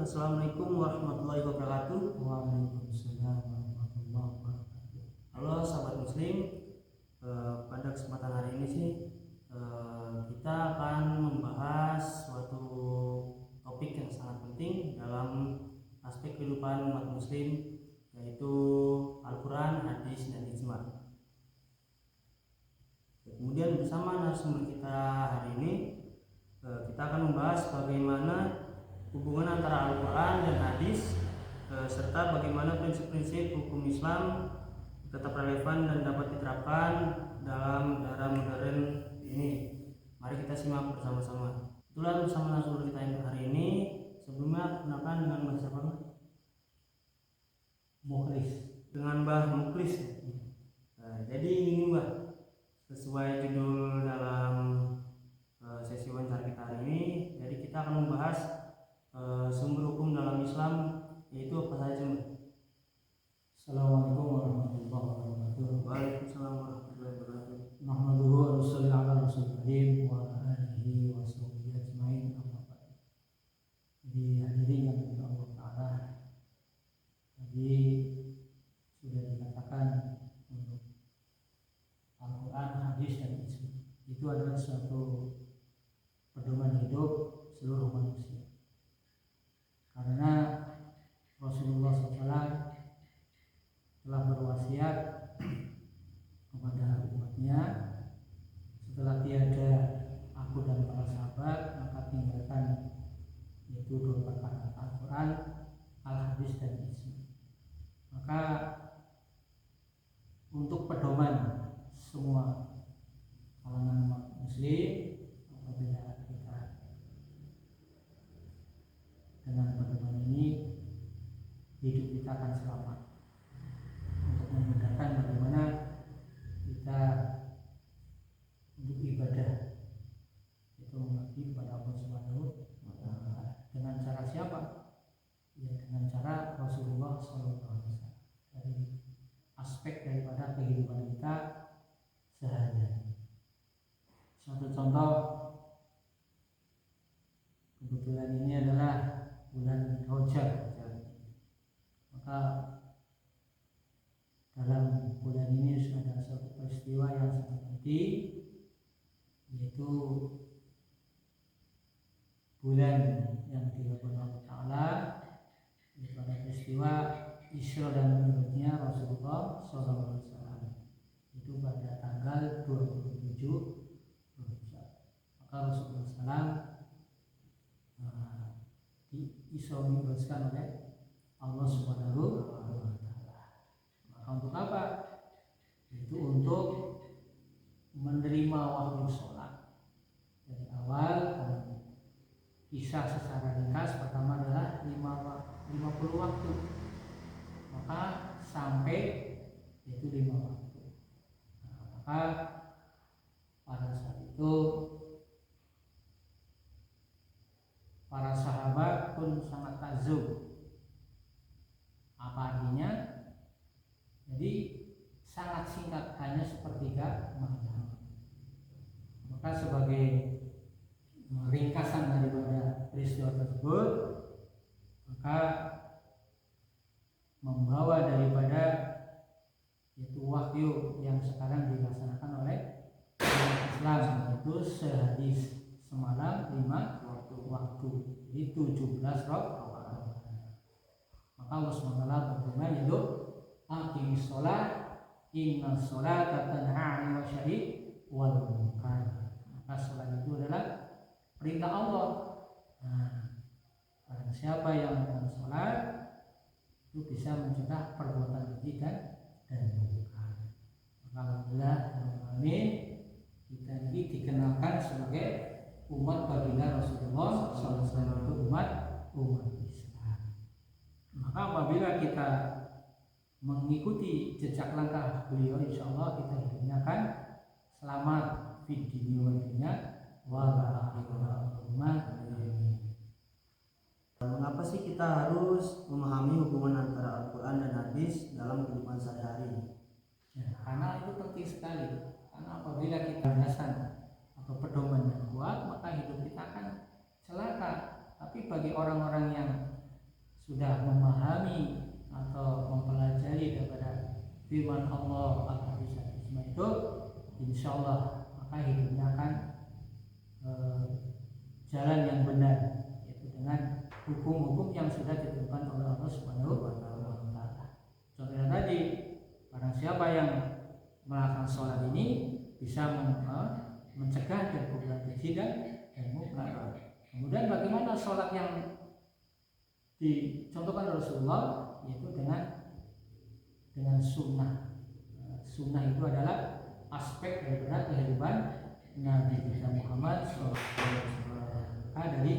Assalamualaikum warahmatullahi wabarakatuh. Waalaikumsalam warahmatullahi wabarakatuh. Halo sahabat muslim, pada kesempatan hari ini kita akan membahas suatu topik yang sangat penting dalam aspek kehidupan umat muslim, yaitu Al-Quran, hadis, dan ijma. Kemudian bersama narasumber kita hari ini, kita akan membahas bagaimana hubungan antara Al-Quran dan hadis, serta bagaimana prinsip-prinsip hukum Islam tetap relevan dan dapat diterapkan dalam era modern ini. Mari kita simak bersama-sama. Itulah bersama narasumber kita yang hari ini. Sebelumnya perkenalkan dengan Mbah siapa? Mukhlis. Dengan Mbah Mukhlis. Jadi ini Mbah, sesuai judul dalam sesi wawancara kita hari ini, jadi kita akan membahas sumber hukum dalam Islam, yaitu apa saja Mbak? Assalamualaikum warahmatullahi wabarakatuh. Waalaikumsalam warahmatullahi wabarakatuh. Nahmaduhu wa nusalli ala rasulih wa ala alihi wa sahbihi ajmain, amma ba'd. Jadi hadirin yang dimuliakan Allah Ta'ala, tadi sudah dikatakan untuk Al-Quran, hadis, dan ijma itu adalah suatu pedoman hidup seluruh manusia. Karena Rasulullah SAW telah berwasiat kepada umatnya, setelah tiada aku dan para sahabat, maka tinggalkan yaitu dua perkara, Al-Quran, Al-Hadis, dan ijma. Maka untuk pedoman semua kalangan umat muslim, apabila kita dengan pedoman ini, hidup kita akan selamat. Untuk memudahkan bagaimana kita untuk ibadah itu mengabdi kepada Allah Subhanahu wa Ta'ala. Dengan cara siapa? Ya, dengan cara Rasulullah SAW. Dari aspek daripada kehidupan kita sehari-hari. Satu contoh, kebetulan ini adalah bulan Rajab, maka dalam bulan ini ada suatu peristiwa yang sangat penting, yaitu bulan yang dilakukan Allah Ta'ala, yaitu pada peristiwa Isra dan Mi'rajnya Rasulullah SAW. Itu pada tanggal 27 Rajab. Maka Rasulullah SAW Isra Mi'rajkan oleh Allah Subhanahu wa Ta'ala. Maka untuk apa? Itu untuk menerima wahyu sholat dari awal. Kisah secara ringkas pertama adalah 50 waktu, maka sampai itu 5 waktu. Maka pada saat itu para sahabat pun sangat takjub. Apa artinya? Jadi sangat singkat, hanya sepertiga malam. Maka sebagai ringkasan daripada peristiwa tersebut, maka membawa daripada itu wahyu yang sekarang dilaksanakan oleh Islam, yaitu sehari semalam 5 waktu, jadi 17 rakaat. Maka Allah SWT berfirman, yaitu aqimis sholat inna sholata tanha 'anil fahsya'i wal munkar. Maka sholat itu adalah perintah Allah. Barang siapa yang melakukan sholat itu bisa mencegah perbuatan keji dan munkar. Maka alhamdulillah kita ini dikenalkan sebagai umat baginda Rasulullah SAW, itu umat Islam. Maka apabila kita mengikuti jejak langkah beliau, insya Allah kita hidupnya akan selamat di dunia wal akhirah. Mengapa sih kita harus memahami hubungan antara Al-Quran dan hadis dalam kehidupan sehari-hari? Ya, karena itu penting sekali. Karena apabila kita landasan atau pedoman yang kuat, maka hidup kita akan celaka. Tapi bagi orang-orang yang sudah memahami atau mempelajari daripada firman Allah al-hadis itu, insya Allah maka hidupnya akan jalan yang benar, yaitu dengan hukum-hukum yang sudah ditentukan oleh Allah Subhanahu wa Ta'ala. Contohnya tadi, barang siapa yang melakukan sholat ini bisa mencegah dari perbuatan keji dan munkar. Kemudian bagaimana sholat yang dicontohkan Rasulullah, yaitu dengan sunnah. Sunnah itu adalah aspek daripada kehidupan Nabi kita Muhammad SAW, dari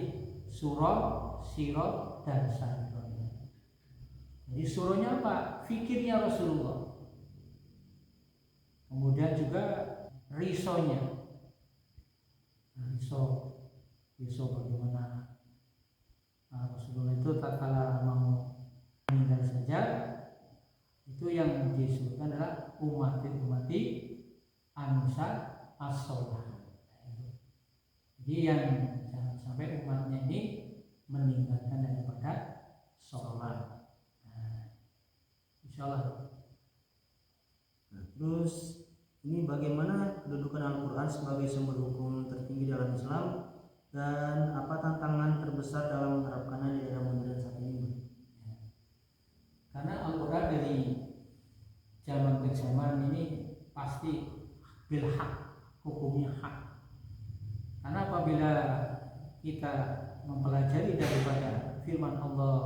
surah, sirah, dan sairah. Jadi surahnya apa? Fikirnya Rasulullah. Kemudian juga risonya. Riso bagaimana Rasulullah itu tatkala mau meninggal saja, itu yang disebutkan adalah umati anusa as-sholah. Jadi yang jangan sampai umatnya ini meninggalkan daripada sholat. Insya Allah. Terus ini bagaimana kedudukan Al-Quran sebagai sumber hukum tertinggi dalam Islam, dan apa tantangan terbesar dalam menerapkannya di era modern saat ini? Karena Al-Quran dari zaman ke zaman ini pasti bil haq, hukumnya hak. Karena apabila kita mempelajari daripada firman Allah,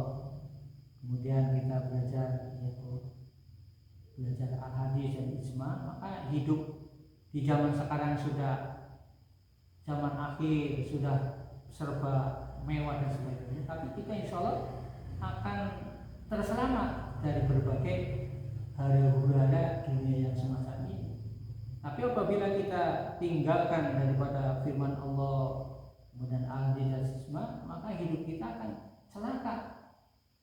kemudian kita belajar al-hadis dan ijma, maka hidup di zaman sekarang sudah zaman akhir, sudah serba mewah dan sebagainya, tapi kita insya Allah akan terselamat dari berbagai hara-hura dunia yang semacam ini. Tapi apabila kita tinggalkan daripada firman Allah, kemudian al-hadis dan ijma, maka hidup kita akan celaka,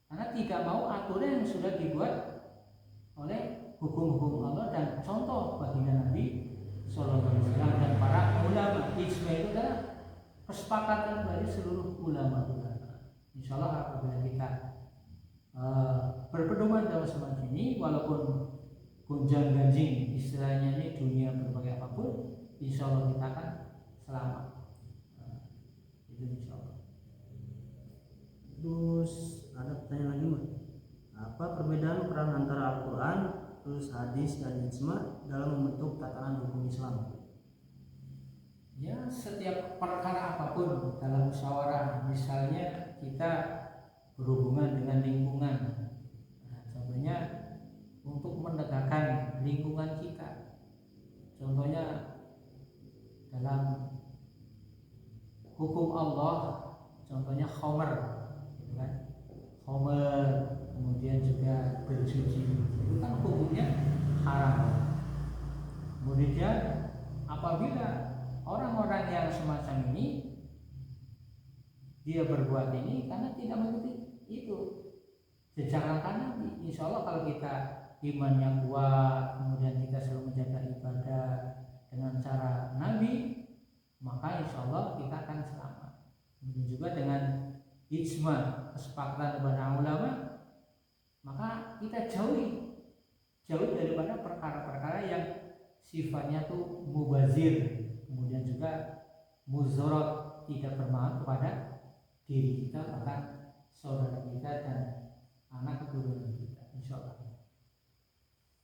karena tidak mau aturan yang sudah dibuat oleh hukum-hukum Allah dan contoh baginda Nabi Sallallahu Alaihi Wasallam dan para ulama. Ijma itu adalah kesepakatan dari seluruh ulama. Insya Allah apabila kita berpedoman dalam semacam ini, walaupun gonjang ganjing istilahnya ini dunia berbagai apapun, insya Allah kita akan selamat. Itu insya Allah. Terus ada pertanyaan lagi, Mbak. Apa perbedaan peran antara Al-Quran, terus hadis dan ijma dalam membentuk tatanan hukum Islam? Ya, setiap perkara apapun dalam musyawarah, misalnya kita berhubungan dengan lingkungan, contohnya untuk menegakkan lingkungan kita, contohnya dalam hukum Allah, contohnya khomer, gitu kan? Khomer, kemudian juga berjudi, itu kan hukumnya haram. Kemudian apabila orang-orang yang semacam ini dia berbuat ini karena tidak mengikuti itu jejak langkah Nabi, insya Allah kalau kita imannya kuat, kemudian kita selalu menjaga ibadah dengan cara Nabi, maka insya Allah kita akan selamat. Kemudian juga dengan ijma, kesepakatan para ulama, maka kita jauhi daripada perkara-perkara yang sifatnya tuh mubazir, kemudian juga muzarat, tidak bermanfaat kepada diri kita, bahkan saudara kita dan anak keturunan kita, insya Allah.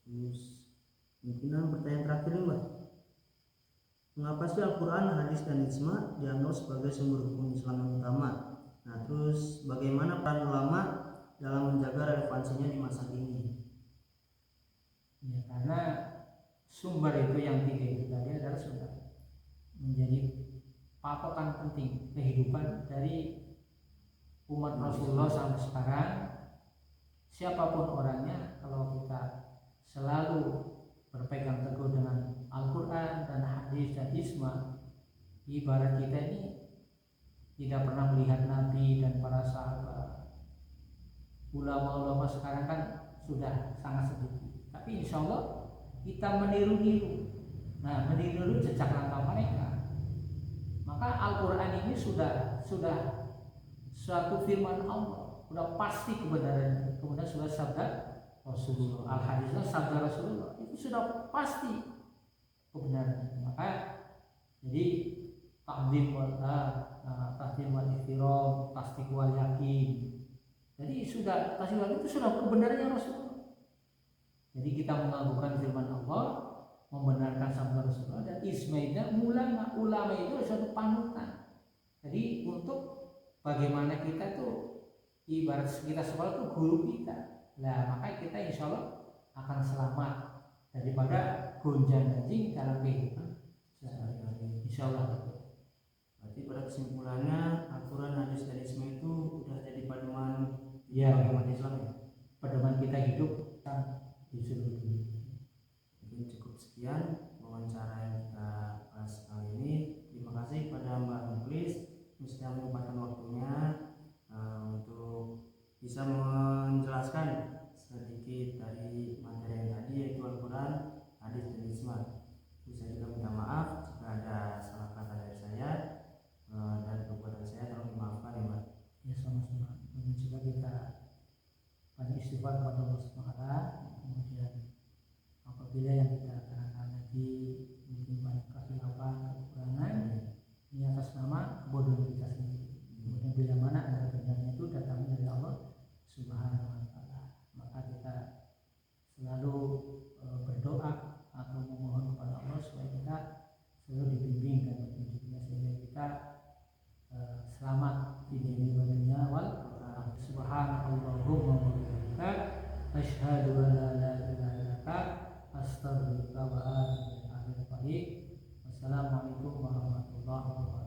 Terus mungkin pertanyaan terakhir nih, Mbak. Mengapa sih Al-Quran, hadis dan ijma dianggap sebagai sumber hukum Islam yang utama? Nah, terus bagaimana peran ulama dalam menjaga relevansinya di masa kini? Ya, karena sumber itu yang tiga itu tadi adalah sudah menjadi patokan penting kehidupan dari umat Rasulullah sampai sekarang. Siapapun orangnya, kalau kita selalu berpegang teguh dengan Al-Quran dan hadis dan ijma, ibarat kita ini tidak pernah melihat Nabi dan para sahabat. Ulama-ulama sekarang kan sudah sangat sedikit, tapi insya Allah kita meniru-niru. Nah, meniru jejak langkah mereka. Maka Al-Quran ini sudah suatu firman Allah. udah pasti kebenarannya. Kemudian sudah sabda Rasulullah, al hadisnya sabda Rasulullah itu sudah pasti kebenarannya. Maka jadi takdim wal ihtiram, tasdik wal yakin. Jadi sudah tasdik wal itu sudah kebenarannya Rasulullah. Jadi kita mengagungkan firman Allah, membenarkan sabda Rasulullah, dan ismailnya ulama itu suatu panutan. Jadi untuk bagaimana kita tuh ibarat kita sekolah tuh guru kita. Nah, maka kita insya Allah akan selamat daripada gonjang ganjing dalam kehidupan sehari-hari. Insya Allah. Berarti pada kesimpulannya aturan hadis dan isma itu udah jadi pedoman umat Islam ya. Pedoman kita hidup di seluruh dunia. Mungkin cukup sekian wawancara yang kita bahas kali ini. Terima kasih pada Mbak Muklis yang sudah menyempatkan waktunya untuk bisa menjelaskan sedikit dari materi yang tadi, yaitu Al-Quran, hadis dan isma. Saya juga minta maaf jika ada salah kata dari saya dan perbuatan saya, tolong dimaafkan ya Mbak. Ya, sama-sama. Dan juga kita banyak istighfar kepada Allah SWT. Kemudian apabila yang kita katakan tadi mungkin banyak kehilafan, kekurangan, ini atas nama kebodohan kita sendiri. Kemudian bila mana ada benarnya itu datang dari Allah Subhanahu wa Ta'ala, maka kita selalu berdoa atau memohon kepada Allah supaya kita selalu dibimbing dan petunjuknya, sehingga kita selamat di dunia wal akhirah. Subhanallahumma wa bihamdika asyhadu an la ilaha illa anta astaghfiruka wa atubu ilaik. Wassalamualaikum warahmatullahi wabarakatuh.